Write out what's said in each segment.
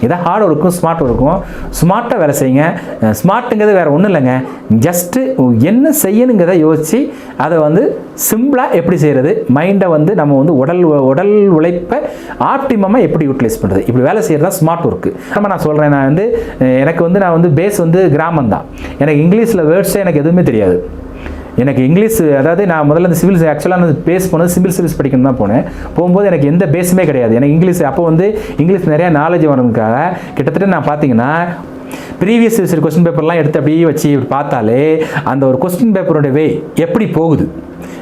இதான் ஹார்ட் ஒர்க்கும் ஸ்மார்ட் ஒர்க்கும். ஸ்மார்ட்டாக வேலை செய்யுங்க. ஸ்மார்ட்டுங்கிறது வேறு ஒன்றும் இல்லைங்க, ஜஸ்ட்டு என்ன செய்யணுங்கிறத யோசித்து அதை வந்து சிம்பிளாக எப்படி செய்கிறது, மைண்டை வந்து நம்ம வந்து உடல் உழைப்பை ஆப்டிமமாக எப்படி யூட்டிலைஸ் பண்ணுறது, இப்படி வேலை செய்கிறது தான் ஸ்மார்ட் ஒர்க்கு. நான் சொல்கிறேன், நான் வந்து எனக்கு வந்து நான் வந்து பேஸ் வந்து கிராமம் தான். எனக்கு இங்கிலீஷில் வேர்ட்ஸே எனக்கு எதுவுமே தெரியாது. எனக்கு இங்கிலீஷ், அதாவது நான் முதல்ல இந்த சிவில் ஆக்சுவலாக நான் பேஸ் போனது சிவில் சர்வீஸ் படிக்கணும் தான் போனேன். போகும்போது எனக்கு எந்த பேஸுமே கிடையாது. எனக்கு இங்கிலீஷ் அப்போ வந்து இங்கிலீஷ் நிறையா நாலேஜ் வரதுக்காக கிட்டத்தட்ட நான் பார்த்தீங்கன்னா ப்ரீவியஸ் இயர் கொஸ்டின் பேப்பர்லாம் எடுத்து அப்படியே வச்சு பார்த்தாலே அந்த ஒரு கொஸ்டின் பேப்பரோட வே எப்படி போகுது.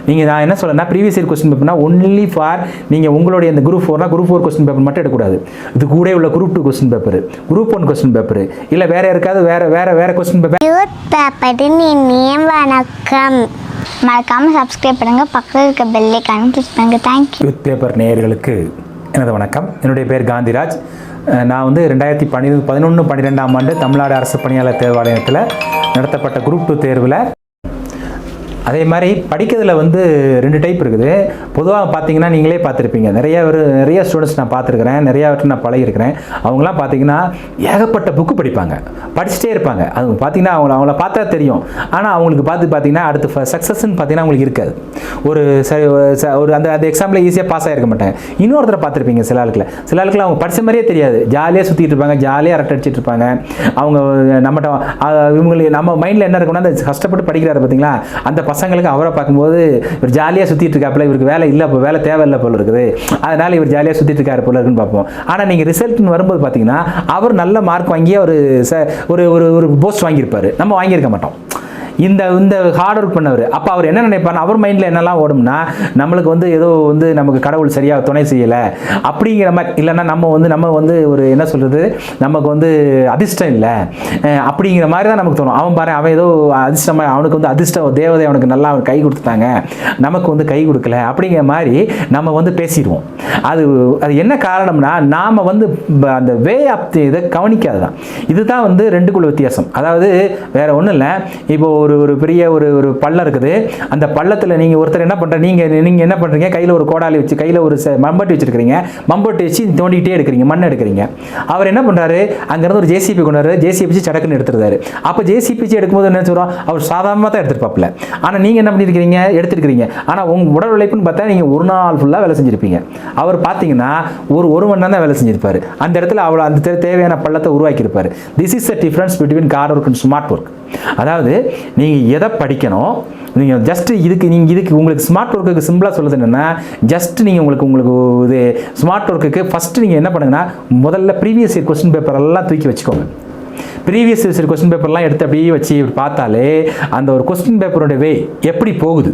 நீங்கள் நான் என்ன சொல்கிறேன்னா, ப்ரீவியஸ் இயர் கொஸ்டின் பேப்பர்னா ஒன்லி ஃபார் நீங்கள் உங்களுடைய இந்த குரூப் 4 கொஸ்டின் பேப்பர் மட்டும் எடுக்கக்கூடாது. இது கூட உள்ள group 2 question paper, group 1 question paper, இல்லை வேறு யாருக்காவது வேறு கொஸ்டின் பேப்பர். வணக்கம், மறக்காமல் சப்ஸ்கிரைப் பண்ணுங்கள், பக்கத்தில் இருக்க பெல் ஐகானை கிளிக் பண்ணுங்கள். தேங்க்யூ. யூத் பேப்பர் நேயர்களுக்கு எனது வணக்கம். என்னுடைய பேர் காந்திராஜ். நான் வந்து 2011-12ஆம் ஆண்டு தமிழ்நாடு அரசு பணியாளர் தேர்வாணையத்தில் நடத்தப்பட்ட குரூப் 2 தேர்வில், அதே மாதிரி படிக்கிறதுல வந்து 2 டைப் இருக்குது. பொதுவாக பார்த்தீங்கன்னா நீங்களே பார்த்துருப்பீங்க, நிறைய ஸ்டூடெண்ட்ஸ் நான் பார்த்துருக்குறேன், நிறையாவற்றை நான் பழகிருக்கிறேன். அவங்களாம் பார்த்தீங்கன்னா ஏகப்பட்ட புக்கு படிப்பாங்க, படிச்சுட்டே இருப்பாங்க. அது பார்த்தீங்கன்னா அவங்கள பார்த்தா தெரியும். ஆனால் அவங்களுக்கு பார்த்தீங்கன்னா அடுத்து சக்ஸஸ்ன்னு பார்த்தீங்கன்னா அவங்களுக்கு இருக்காது. ஒரு அந்த எக்ஸாம்பிள் ஈஸியாக பாஸ் ஆகிருக்க மாட்டாங்க. இன்னொருத்தரை பார்த்துருப்பீங்க, சில ஆளுக்கில் அவங்க படித்த மாதிரியே தெரியாது, ஜாலியாக சுற்றிட்டு இருப்பாங்க, ஜாலியாக அரட்டை அடிச்சிட்டு இருப்பாங்க. அவங்க இவங்களுக்கு நம்ம மைண்டில் என்ன இருக்குன்னா, அந்த கஷ்டப்பட்டு படிக்கிறாரு பார்த்தீங்களா, அந்த பசங்களுக்கு அவரை பார்க்கும்போது இவர் ஜாலியாக சுற்றிட்டு இருக்காப்புல, இவருக்கு வேலை இல்லை, இப்போ வேலை தேவையில்லை போல இருக்குது, அதனால் இவர் ஜாலியாக சுற்றிட்டு இருக்காரு போல இருக்குன்னு பார்ப்போம். ஆனால் நீங்கள் ரிசல்ட்னு வரும்போது பார்த்தீங்கன்னா அவர் நல்ல மார்க் வாங்கியே ஒரு போஸ்ட் வாங்கியிருப்பார், நம்ம வாங்கியிருக்க மாட்டோம். இந்த ஹார்ட் ஒர்க் பண்ணவர். அப்போ அவர் என்ன நினைப்பார், அவர் மைண்டில் என்னெல்லாம் ஓடும்னா, நம்மளுக்கு வந்து ஏதோ வந்து நமக்கு கடவுள் சரியாக துணை செய்யலை அப்படிங்கிற மாதிரி, இல்லைன்னா நம்ம வந்து ஒரு என்ன சொல்கிறது, நமக்கு வந்து அதிர்ஷ்டம் இல்லை அப்படிங்கிற மாதிரி தான் நமக்கு தோணும். அவன் ஏதோ அதிர்ஷ்டமாக, அவனுக்கு வந்து அதிர்ஷ்டம் தேவதை அவனுக்கு நல்லா கை கொடுத்துட்டாங்க, நமக்கு வந்து கை கொடுக்கல அப்படிங்கிற மாதிரி நம்ம வந்து பேசிடுவோம். அது என்ன காரணம்னா, நாம் வந்து அந்த வே ஆஃப் இதை கவனிக்காது தான். இதுதான் வந்து ரெண்டுக்குள்ள வித்தியாசம். அதாவது வேற ஒன்றும் இல்லை. இப்போ ஒரு பெரிய ஒரு பள்ளம் இருக்குது. அந்த பள்ளத்தில் நீங்கள் ஒருத்தர் என்ன பண்ணுற, நீங்கள் என்ன பண்ணுறீங்க, கையில் ஒரு கோடாலி வச்சு, கையில் ஒரு மம்பட்டி வச்சுருக்கிறீங்க, மம்பட்டி வச்சு தோண்டிகிட்டே எடுக்கிறீங்க, மண் எடுக்கிறீங்க. அவர் என்ன பண்ணுறாரு, அங்கேருந்து ஒரு ஜேசிபி கொண்டாரு, ஜேசிபி வச்சு சடக்குன்னு எடுத்துருந்தாரு. அப்போ ஜேசிபி வச்சு எடுக்கும்போது என்ன சொல்கிறோம், அவர் சாதாரணமாக தான் எடுத்துருப்பாப்பில். ஆனால் நீங்கள் என்ன பண்ணியிருக்கிறீங்க, எடுத்துருக்கிறீங்க. ஆனால் உங்கள் உடல் உழைப்புன்னு பார்த்தா நீங்கள் ஒரு நாள் ஃபுல்லாக வேலை செஞ்சுருப்பீங்க. அவர் பார்த்தீங்கன்னா ஒரு மணி நேரம் தான் வேலை செஞ்சிருப்பார். அந்த இடத்துல அவ்வளோ அந்த தேவையான பள்ளத்தை உருவாக்கியிருப்பார். This is the difference between hard work and smart work. அதாவது நீங்கள் எதை படிக்கணும், நீங்கள் ஜஸ்ட் இதுக்கு உங்களுக்கு ஸ்மார்ட் ஒர்க்குக்கு சிம்பிளாக சொல்லுது என்னென்னா, ஜஸ்ட் நீங்கள் உங்களுக்கு இது ஸ்மார்ட் ஒர்க்குக்கு ஃபஸ்ட்டு நீங்கள் என்ன பண்ணுங்கன்னா, முதல்ல ப்ரீவியஸ் இயர் கொஸ்டின் பேப்பர் எல்லாம் தூக்கி வச்சுக்கோங்க. ப்ரீவியஸ் இயர் கொஸ்டின் பேப்பர்லாம் எடுத்து அப்படியே வச்சு பார்த்தாலே அந்த ஒரு கொஸ்டின் பேப்பரோட வே எப்படி போகுது.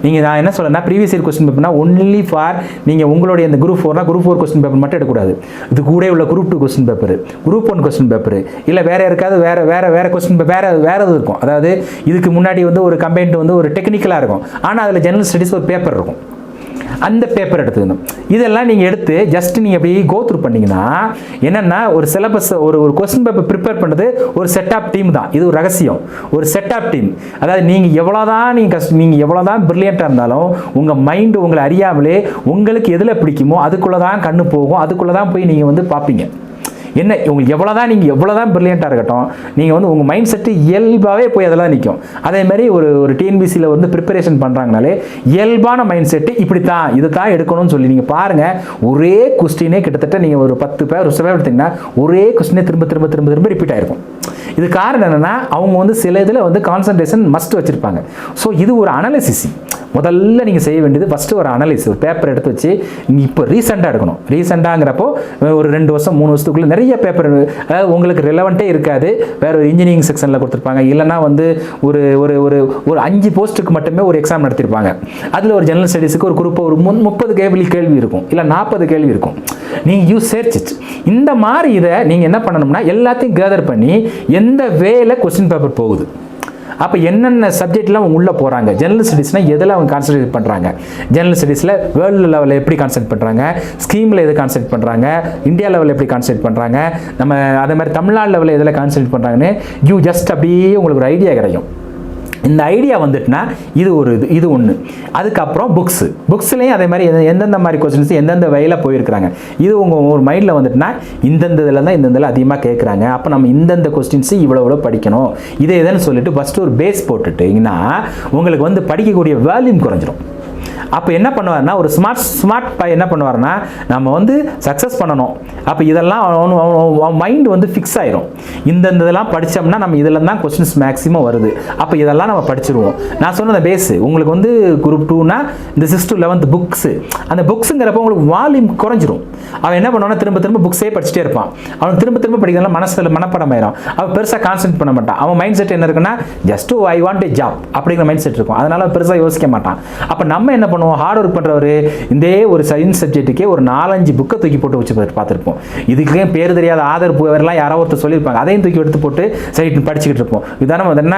நான் என்ன சொல்கிறேன்னா, ப்ரீவியஸ் இயர் கொஸ்டின் பேப்பர்னா ஒன்லி ஃபார் நீங்கள் உங்களுடைய இந்த குரூப் 4 கொஸ்டின் பேப்பர் மட்டும் எடுக்கக்கூடாது. இது கூட உள்ள group 2 question paper, group 1 question paper, இல்லை வேறு யாருக்காவது வேறு கொஸ்டின் வேறு எது இருக்கும். அதாவது இதுக்கு முன்னாடி வந்து ஒரு கம்பைன்ட் வந்து ஒரு டெக்னிக்கலாக இருக்கும், ஆனால் அதில் ஜெனரல் ஸ்டடீஸ் ஒரு பேப்பர் இருக்கும், அந்த பேப்பர் எடுத்துக்கணும். இதெல்லாம் நீங்கள் எடுத்து ஜஸ்ட் நீங்கள் அப்படியே கோ த்ரூ பண்ணிங்கன்னா என்னென்னா, ஒரு சிலபஸ் ஒரு கொஸ்டின் பேப்பர் ப்ரிப்பேர் பண்ணுறது ஒரு செட் ஆஃப் டீம் தான். இது ஒரு ரகசியம், ஒரு செட் ஆஃப் டீம். அதாவது நீங்கள் எவ்வளோதான் பிரில்லியண்ட்டாக இருந்தாலும் உங்கள் மைண்டு உங்களை அறியாமலே உங்களுக்கு எதில் பிடிக்குமோ அதுக்குள்ளே தான் கண்ணு போகும், அதுக்குள்ளே தான் போய் நீங்கள் வந்து பார்ப்பீங்க. என்ன உங்களுக்கு எவ்வளோதான் பிரில்லியண்ட்டாக இருக்கட்டும், நீங்கள் வந்து உங்கள் மைண்ட் செட்டு இயல்பாகவே போய் அதெல்லாம் நிற்கும். அதேமாதிரி ஒரு டிஎன்பிசியில் வந்து ப்ரிப்பரேஷன் பண்ணுறாங்கனாலே இயல்பான மைண்ட் செட்டு இப்படி தான், இது தான் எடுக்கணும்னு சொல்லி நீங்கள் பாருங்கள். ஒரே கொஸ்டினே கிட்டத்தட்ட நீங்கள் ஒரு 10 பேர் எடுத்திங்கன்னா ஒரே கொஸ்டினே திரும்ப ரிப்பீட் ஆகிருக்கும். இது காரணம் என்னென்னா, அவங்க வந்து சில இதில் வந்து கான்சன்ட்ரேஷன் மஸ்ட் வச்சுருப்பாங்க. ஸோ இது ஒரு அனாலிசிஸ். முதல்ல நீங்கள் செய்ய வேண்டியது ஃபஸ்ட்டு ஒரு அனலைஸ், ஒரு பேப்பர் எடுத்து வச்சு இப்போ ரீசெண்டாக எடுக்கணும். ரீசெண்டாகிறப்போ ஒரு 2 வருஷம் 3 வருஷத்துக்குள்ளே நிறைய பேப்பர், அதாவது உங்களுக்கு ரிலவெண்ட்டே இருக்காது. வேறு ஒரு இன்ஜினியரிங் செக்ஷனில் கொடுத்துருப்பாங்க, இல்லைனா வந்து ஒரு ஒரு ஒரு 5 போஸ்ட்டுக்கு மட்டுமே ஒரு எக்ஸாம் நடத்திருப்பாங்க. அதில் ஒரு ஜெனரல் ஸ்டடீஸுக்கு ஒரு குரூப்பாக ஒரு 30 கேள்வி இருக்கும், இல்லை 40 கேள்வி இருக்கும். நீங்கள் யூஸ் சர்ச் இட். இந்த மாதிரி இதை நீங்கள் என்ன பண்ணணும்னா, எல்லாத்தையும் கேதர் பண்ணி எந்த வேல கொஸ்டின் பேப்பர் போகுது, அப்போ என்னென்ன சப்ஜெக்ட்லாம் அவங்க உள்ளே போகிறாங்க, ஜெனரல் ஸ்டடீஸ்னால் எதில் அவங்க கான்சன்ட்ரேட் பண்ணுறாங்க, ஜெனரல் ஸ்டடீஸில் வேர்ல்டு லெவலில் எப்படி கான்சன்ட்ரேட் பண்ணுறாங்க, ஸ்கீமில் எது கான்சன்ட்ரேட் பண்ணுறாங்க, இந்தியா லெவலில் எப்படி கான்சன்ட்ரேட் பண்ணுறாங்க, நம்ம அதே மாதிரி தமிழ்நாடு லெவலில் எதில் கான்சன்ட்ரேட் பண்ணுறாங்கன்னு ஜஸ்ட் அப்படியே உங்களுக்கு ஒரு ஐடியா கிடைக்கும். இந்த ஐடியா வந்துட்டுனா இது ஒன்று. அதுக்கப்புறம் புக்ஸ்லேயும் அதே மாதிரி எந்தெந்த மாதிரி கொஸ்டின்ஸ் எந்தெந்த வகையில் போயிருக்கிறாங்க இது உங்கள் ஒரு மைண்டில் வந்துட்டுனா இந்தந்த இதில் தான் இந்தந்தில் அதிகமாக கேட்குறாங்க. அப்போ நம்ம இந்தந்த கொஸ்டின்ஸு இவ்வளோ படிக்கணும் இதை எதுன்னு சொல்லிட்டு ஃபஸ்ட்டு ஒரு பேஸ் போட்டுட்டிங்கன்னா உங்களுக்கு வந்து படிக்கக்கூடிய வேல்யூம் குறைஞ்சிரும். அப்போ என்ன பண்ணுவார்னா ஒரு ஸ்மார்ட் பாய் என்ன பண்ணுவார்னா நம்ம வந்து சக்ஸஸ் பண்ணணும். அப்போ இதெல்லாம் மைண்டு வந்து ஃபிக்ஸ் ஆயிரும். இதெல்லாம் படித்தோம்னா நம்ம இதில் தான் கொஸ்டின்ஸ் மேக்ஸிமம் வருது. அப்போ இதெல்லாம் நம்ம படிச்சிருவோம். நான் சொன்ன பேஸு உங்களுக்கு வந்து குரூப் 2னா இந்த 6 to 11 புக்ஸு அந்த புக்ஸுங்கிறப்ப உங்களுக்கு வால்யூம் குறைஞ்சிரும். அவன் என்ன பண்ணுவான்னா திரும்ப புக்ஸே படிச்சுட்டே இருப்பான். அவன் திரும்ப படிக்கிறதுனால மனசில் மனப்படம் ஆயிரும். அவன் பெருசாக கான்சென்ட்ரேட் பண்ண மாட்டான். அவன் மைண்ட் செட் என்ன இருக்குன்னா just I want a job அப்படிங்கிற மைண்ட் செட் இருக்கும். அதனால பெருசாக யோசிக்க மாட்டான். அப்போ நம்ம என்ன பண்ணுவோம் ஹார்ட் ஒர்க் பண்ணுறவர் இந்த ஒரு சயின்ஸ் சப்ஜெக்ட்டுக்கே ஒரு 4-5 புக்கை தூக்கி போட்டு வச்சு பார்த்துருப்போம். இதுக்கே பேர் தெரியாத ஆதரவுலாம் யாரோ ஒருத்தர் சொல்லியிருப்பாங்க. அதையும் தூக்கி எடுத்து போட்டு சைட் படிச்சுக்கிட்டு இருப்போம். உதாரணம் என்ன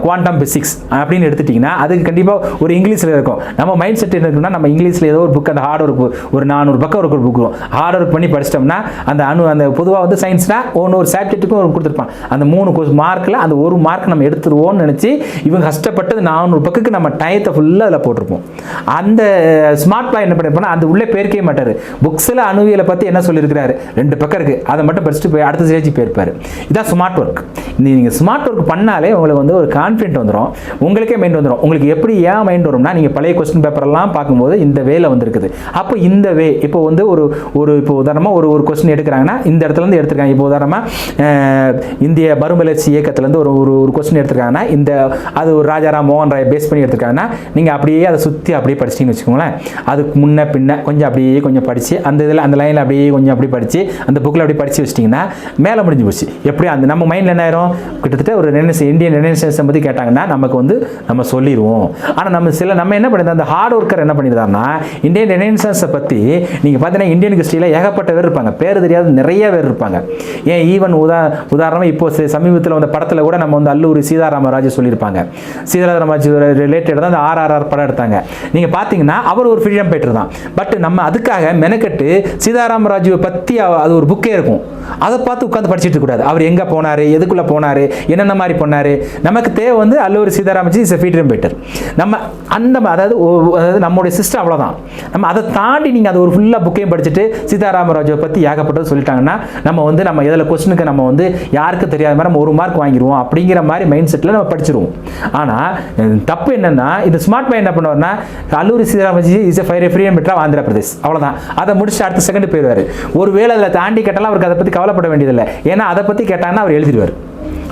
குவாண்டம் பிசிக்ஸ் அப்படின்னு எடுத்துட்டிங்கன்னா அதுக்கு கண்டிப்பாக ஒரு இங்கிலீஷில் இருக்கும். நம்ம மைண்ட் செட் என்ன இருக்குன்னா நம்ம இங்கிலீஷில் ஏதோ ஒரு புக் அந்த ஹார்ட் ஒர்க் ஒரு 400 பக்கம் ஒரு புக் ஹார்ட் ஒர்க் பண்ணி படிச்சிட்டோம்னா அந்த பொதுவாக வந்து சயின்ஸ்னா ஒரு சப்ஜெக்ட்டுக்கும் ஒரு கொடுத்துருப்பான். அந்த 3 மார்க்கில் அந்த ஒரு மார்க் நம்ம எடுத்துருவோம்னு நினச்சி இவங்க கஷ்டப்பட்டது 400 பக்கத்துக்கு நம்ம டயத்தை ஃபுல்லாக அதில் போட்டிருப்போம். அந்த ஸ்மார்ட் பாய் என்ன பண்ணிருப்பானா அந்த உள்ளே பேருக்கே மாட்டார். புக்ஸில் அணுவியலை பற்றி என்ன சொல்லியிருக்கிறாரு 2 பக்கம் இருக்குது அதை மட்டும் படிச்சுட்டு போய் அடுத்த ஸ்டேஜ் போயிருப்பார். இதான் ஸ்மார்ட் ஒர்க். நீங்கள் ஸ்மார்ட் ஒர்க் பண்ணாலே உங்களுக்கு வந்து ஒரு கான்ஃபிடென்ட் வந்துடும். உங்களுக்கே மைண்ட் வந்துடும். உங்களுக்கு எப்படி ஏன் மைண்ட் வரும்னா நீங்கள் பழைய கொஸ்டின் பேப்பரெல்லாம் பார்க்கும்போது இந்த வேல வந்துருக்குது. அப்போ இந்த வே இப்போ வந்து இப்போ உதாரணமாக ஒரு கொஸ்டின் எடுக்கிறாங்கன்னா இந்த இடத்துலேருந்து எடுத்துருக்காங்க. இப்போ உதாரணமாக இந்திய மறுமலர்ச்சி இயக்கத்துலேருந்து ஒரு கொஸ்டின் எடுத்துருக்காங்கன்னா அது ஒரு ராஜாராம் மோகன் ராய் பேஸ் பண்ணி எடுத்துருக்காங்கன்னா நீங்கள் அப்படியே அதை சுற்றி அப்படியே படிச்சிட்டிங்கன்னு வச்சுக்கோங்களேன். அதுக்கு முன்ன பின்ன கொஞ்சம் படித்து அந்த லைனில் அப்படியே கொஞ்சம் அப்படி படித்து அந்த புக்கில் அப்படி படித்து வச்சிட்டிங்கன்னா மேலே முடிஞ்சு போச்சு. எப்படி அந்த நம்ம மைண்டில் என்ன ஆயிரும் கிட்டத்தட்ட ஒரு இந்தியன் ரெனெசன்ஸை பற்றி கேட்டாங்கன்னா நமக்கு வந்து நம்ம சொல்லிடுவோம். ஆனால் நம்ம என்ன பண்ணியிருந்தோம் அந்த ஹார்ட் ஒர்க்கர் என்ன பண்ணியிருந்தாருன்னா இந்தியன் ரெனெசன்ஸை பற்றி நீங்கள் பார்த்தீங்கன்னா இந்தியன் ஹிஸ்ட்ரியில் ஏகப்பட்ட பேர் இருப்பாங்க. பேர் தெரியாத நிறைய பேர் இருப்பாங்க. ஏன் ஈவன் உதாரணமாக இப்போ சமீபத்தில் வந்த படத்தில் கூட நம்ம வந்து அல்லூரி சீதாராமராஜு சொல்லியிருப்பாங்க. சீதாராமராஜு ரிலேட்டட் தான் அந்த RRR படம் எடுத்தாங்க. நீங்கள் பார்த்தீங்கன்னா அவர் ஒரு ஃப்ரீடம் ஃபைட்டர் தான். பட் நம்ம அதுக்காக மெனக்கட்டு சீதாராமராஜுவை பற்றி அது ஒரு புக்கே இருக்கும். அதை பார்த்து உட்காந்து படிச்சுட்டு இருக்கக்கூடாது. அவர் எங்கே போனார், எதுக்குள்ளே போனார், என்னென்ன மாதிரி பண்ணார். நமக்கு தேவை வந்து Alluri Sitarama Raju is a freedom fighter. நம்ம அதாவது நம்மளுடைய சிஸ்டம் அவ்வளோதான். நம்ம அதை தாண்டி நீங்கள் அது ஒரு ஃபுல்லாக புக்கையும் படிச்சுட்டு சீதாராமராஜுவை பற்றி ஏகப்பட்டது சொல்லிட்டாங்கன்னா நம்ம இதில் கொஸ்டினுக்கு நம்ம வந்து யாருக்கு தெரியாத மாதிரி நம்ம 1 மார்க் வாங்கிடுவோம் அப்படிங்கிற மாதிரி மைண்ட் செட்டில் நம்ம படிச்சிருவோம். ஆனால் தப்பு என்னென்னா இந்த ஸ்மார்ட் மைண்ட் என்ன பண்ணுவார்னா Alluri Sitarama Raju is a freedom fighter Andhra Pradesh அவ்வளோதான். அதை முடிச்சு அடுத்த செகண்ட் போயிடுவார். ஒருவேளை அதில் தாண்டி கேட்டாலும் அவருக்கு அதை பற்றி கவலைப்பட வேண்டியதில்லை. ஏன்னா அதை பற்றி கேட்டாங்கன்னா அவர் எழுதிடுவார்.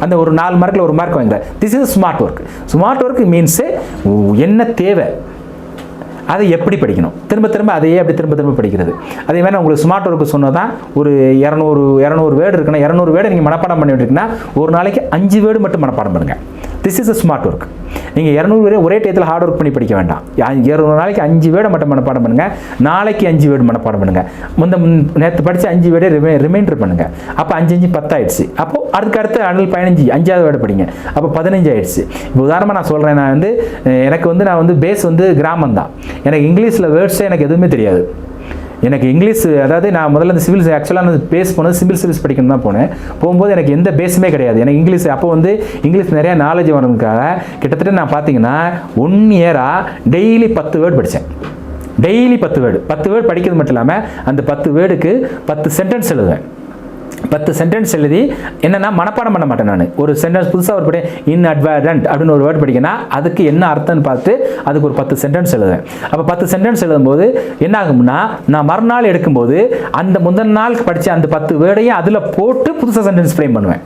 அந்த ஒரு 4 மார்க்கில் 1 மார்க் வாங்குறார். This is smart work. Smart work means என்ன தேவை அதை எப்படி படிக்கணும் திரும்ப அதையே அப்படி திரும்ப படிக்கிறது. அதே மாதிரி உங்களுக்கு ஸ்மார்ட் ஒர்க்கு சொன்னதான் ஒரு 200 வேர்டு இருக்குன்னா 200 வேர்டு நீங்கள் மனப்பாடம் பண்ணி விட்டுருக்குன்னா ஒரு நாளைக்கு 5 வேர்டு மட்டும் மனப்பாடம் பண்ணுங்கள். This is a smart work. நீங்கள் 200 வேர்டு ஒரே டயத்தில் ஹார்ட் ஒர்க் பண்ணி படிக்க வேண்டாம். 200 நாளைக்கு 5 வேர்டை மட்டும் மனப்பாடம் பண்ணுங்கள். நாளைக்கு 5 வேர்டு மனப்பாடம் பண்ணுங்கள். நேற்று படித்த 5 வேர்டை ரிமைண்டர் பண்ணுங்கள். அப்போ 5 10 ஆயிடுச்சு. அப்போது அடுத்த 15 5வது வேர்டு படிங்க. அப்போ 15 ஆயிடுச்சு. இப்போ உதாரணமாக நான் சொல்கிறேன். நான் வந்து பேஸ் வந்து கிராமம் தான். எனக்கு இங்கிலீஷில் வேர்ட்ஸே எனக்கு எதுவுமே தெரியாது. எனக்கு இங்கிலீஷ் அதாவது நான் முதல்ல இந்த சிவில் ஆக்சுவலாக நான் பேஸ் போனது சிவில் சர்வீஸ் படிக்கணும் தான் போனேன். போகும்போது எனக்கு எந்த பேஸுமே கிடையாது. எனக்கு இங்கிலீஷ் அப்போ வந்து இங்கிலீஷ் நிறையா நாலேஜ் வரதுக்காக கிட்டத்தட்ட நான் பார்த்தீங்கன்னா 1 இயராக டெய்லி 10 வேர்டு படித்தேன். டெய்லி 10 வேர்டு படிக்கிறது மட்டும் இல்லாமல் அந்த 10 வேர்டுக்கு 10 சென்டென்ஸ் எழுதுவேன். 10 சென்டென்ஸ் எழுதி என்னென்னா மனப்பாடம் பண்ண மாட்டேன். நான் ஒரு சென்டென்ஸ் புதுசாக ஒரு படி இன்அட்வாரண்ட் அப்படின்னு ஒரு வேர்டு படிக்கனா அதுக்கு என்ன அர்த்தம்னு பார்த்து அதுக்கு ஒரு 10 சென்டென்ஸ் எழுதுவேன். அப்போ 10 சென்டென்ஸ் எழுதும்போது என்ன ஆகும்னா நான் மறுநாள் எடுக்கும்போது அந்த முந்தின நாள் படித்த அந்த 10 வேர்டையும் அதில் போட்டு புதுசாக சென்டென்ஸ் ஃப்ரேம் பண்ணுவேன்.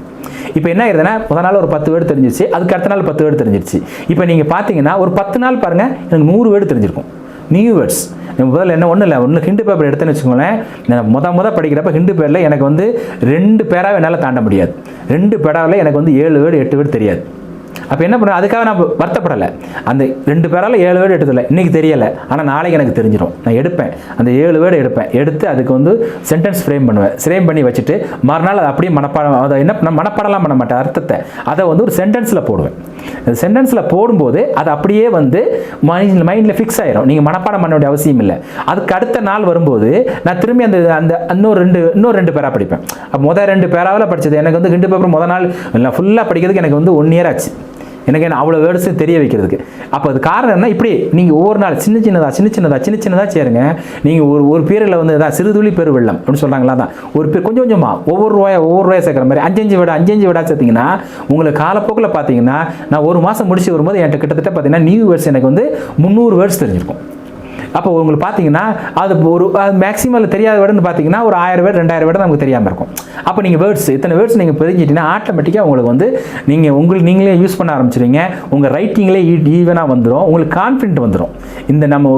இப்போ என்ன ஆயிருதுன்னா முதல் நாள் ஒரு 10 வேர்டு தெரிஞ்சிச்சு. அதுக்கு அடுத்த நாள் 10 வேர்டு தெரிஞ்சிருச்சு. இப்போ நீங்கள் பார்த்தீங்கன்னா ஒரு 10 நாள் பாருங்கள் எனக்கு 100 வேர்டு தெரிஞ்சிருக்கும். New words. முதல்ல என்ன ஒன்றும் இல்லை, ஹிண்டு பேப்பர் எடுத்துன்னு வச்சுக்கோங்களேன். நான் படிக்கிறப்ப ஹிண்டு பேரில் எனக்கு வந்து 2 பேராவை என்னால் தாண்ட முடியாது. 2 பேராவில் எனக்கு வந்து 7 வேர்டு 8 வேர்டு தெரியாது. அப்போ என்ன பண்ணுறேன், அதுக்காக நான் வருத்தப்படலை. அந்த 2 பேரால் 7 வேர்டு எடுத்ததில்லை, இன்றைக்கி தெரியலை, ஆனால் நாளைக்கு எனக்கு தெரிஞ்சிடும். நான் எடுப்பேன், அந்த 7 வேர்டு எடுத்து அதுக்கு வந்து சென்டென்ஸ் ஃப்ரேம் பண்ணுவேன். ஃப்ரேம் பண்ணி வச்சுட்டு மறுநாள் அதை அப்படியே மனப்பாடம், அதை என்ன மனப்பாடலாம் பண்ண மாட்டேன், அர்த்தத்தை அதை வந்து ஒரு சென்டென்ஸில் போடுவேன். அந்த சென்டென்ஸில் போடும்போது அது அப்படியே வந்து மைண்டில் ஃபிக்ஸ் ஆகிடும். நீங்கள் மனப்பாடம் பண்ண வேண்டிய அவசியம் இல்லை. அதுக்கு அடுத்த நாள் வரும்போது நான் திரும்பி அந்த இன்னொரு 2 பேரா படிப்பேன். அப்போ முதல் 2 பேராவில் படித்தது எனக்கு வந்து 2 பேப்பர் முதல் நாள் ஃபுல்லாக படிக்கிறதுக்கு எனக்கு வந்து 1 இயர் ஆச்சு. எனக்கு என்ன அவ்வளோ வேர்ட்ஸும் தெரிய வைக்கிறதுக்கு. அப்போ அது காரணம் என்ன, இப்படி நீங்கள் ஒவ்வொரு நாள் சின்ன சேருங்க. நீங்கள் ஒரு பீரியடில் வந்து தான் சிறுதுளி பெரு வெள்ளம் அப்படின்னு சொல்கிறாங்களா, தான் ஒரு பேர் கொஞ்சம் கொஞ்சமாக ஒவ்வொரு ரூபாய் சேர்க்குற மாதிரி 5 விடா சேர்த்திங்கன்னா உங்களுக்கு காலப்போக்கில் பார்த்தீங்கன்னா நான் ஒரு மாதம் முடிச்சு வரும்போது என்கிட்ட கிட்டத்தட்ட பார்த்தீங்கன்னா நியூ வேர்ட்ஸ் எனக்கு வந்து 300 வேர்ட்ஸ் தெரிஞ்சிருக்கும். அப்போ உங்களுக்கு பார்த்தீங்கன்னா அது மேக்ஸிமம் தெரியாத வேர்டுன்னு பார்த்தீங்கன்னா ஒரு 1000 வேர்டு 2000 வேர்டு நமக்கு தெரியாமல் இருக்கும். அப்போ நீங்கள் இத்தனை வேர்ட்ஸ் நீங்கள் தெரிஞ்சிட்டிங்கன்னா ஆட்டோமேட்டிக்காக உங்களுக்கு வந்து நீங்களே யூஸ் பண்ண ஆரம்பிச்சிடுவீங்க. உங்கள் ரைட்டிங்லேயே ஈவனாக வந்துடும், உங்களுக்கு கான்ஃபிடென்ட் வந்துடும். இந்த நம்ம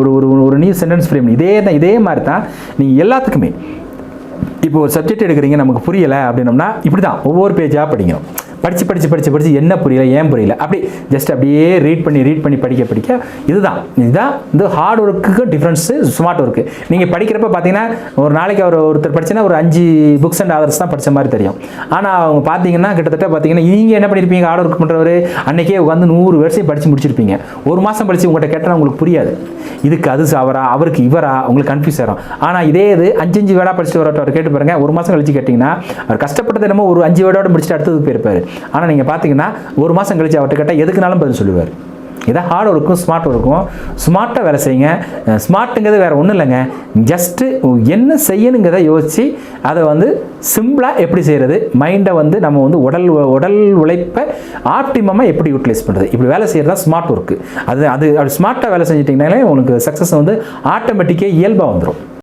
ஒரு நியூ சென்டென்ஸ் ஃப்ரேம் இதே மாதிரி தான் நீங்கள் எல்லாத்துக்குமே. இப்போ ஒரு சப்ஜெக்ட் எடுக்கிறீங்க, நமக்கு புரியலை அப்படின்னோம்னா இப்படி தான் ஒவ்வொரு பேஜாக படிக்கணும். படித்து என்ன புரியல, ஏன் புரியல, அப்படி ஜஸ்ட் அப்படியே ரீட் பண்ணி படிக்க இதுதான் இந்த ஹார்ட் ஒர்க்குக்கும் டிஃப்ரென்ஸு ஸ்மார்ட் ஒர்க்கு. நீங்கள் படிக்கிறப்ப பார்த்தீங்கன்னா ஒரு நாளைக்கு ஒருத்தர் படிச்சுன்னா ஒரு 5 புக்ஸ் அண்ட் ஆதர்ஸ் தான் படித்த மாதிரி தெரியும். ஆனால் அவங்க பார்த்தீங்கன்னா கிட்டத்தட்ட பார்த்தீங்கன்னா நீங்கள் என்ன பண்ணியிருப்பீங்க, ஹார்ட் ஒர்க் பண்ணுறவர் அன்றைக்கே உட்காந்து 100 வருஷம் படித்து முடிச்சிருப்பீங்க. ஒரு மாதம் படித்து உங்கள்கிட்ட கேட்டால் உங்களுக்கு புரியாது. இதுக்கு அது அவருக்கு இவரா உங்களுக்கு கன்ஃபியூஸ் ஆகும். ஆனால் இதே இது 5 வேர்டாக படிச்சுட்டு வரவர் கேட்டு பாருங்கள், ஒரு மாதம் கழிச்சு கேட்டிங்கன்னா அவர் கஷ்டப்பட்டது என்னமோ ஒரு 5 வேர்டோட முடிச்சுட்டு அடுத்தது போயிருப்பார். ஆனால் நீங்கள் பார்த்தீங்கன்னா ஒரு மாதம் கழிச்சு அவர்கிட்ட கேட்டால் எதுக்குனாலும் பதில் சொல்லுவார். இதான் ஹார்ட் ஒர்க்கும் ஸ்மார்ட் ஒர்க்கும். ஸ்மார்ட்டாக வேலை செய்யுங்க. ஸ்மார்ட்டுங்கிறது வேறு ஒன்றும் இல்லைங்க, ஜஸ்ட்டு என்ன செய்யணுங்கிறத யோசித்து அதை வந்து சிம்பிளாக எப்படி செய்கிறது, மைண்டை வந்து நம்ம வந்து உடல் உழைப்பை ஆப்டிமமாக எப்படி யூட்டிலைஸ் பண்ணுறது, இப்படி வேலை செய்கிறது தான் ஸ்மார்ட் ஒர்க்கு. அது ஸ்மார்ட்டாக வேலை செஞ்சிட்டிங்கனாலே உங்களுக்கு சக்ஸஸ் வந்து ஆட்டோமேட்டிக்காக இயல்பாக வந்துடும்.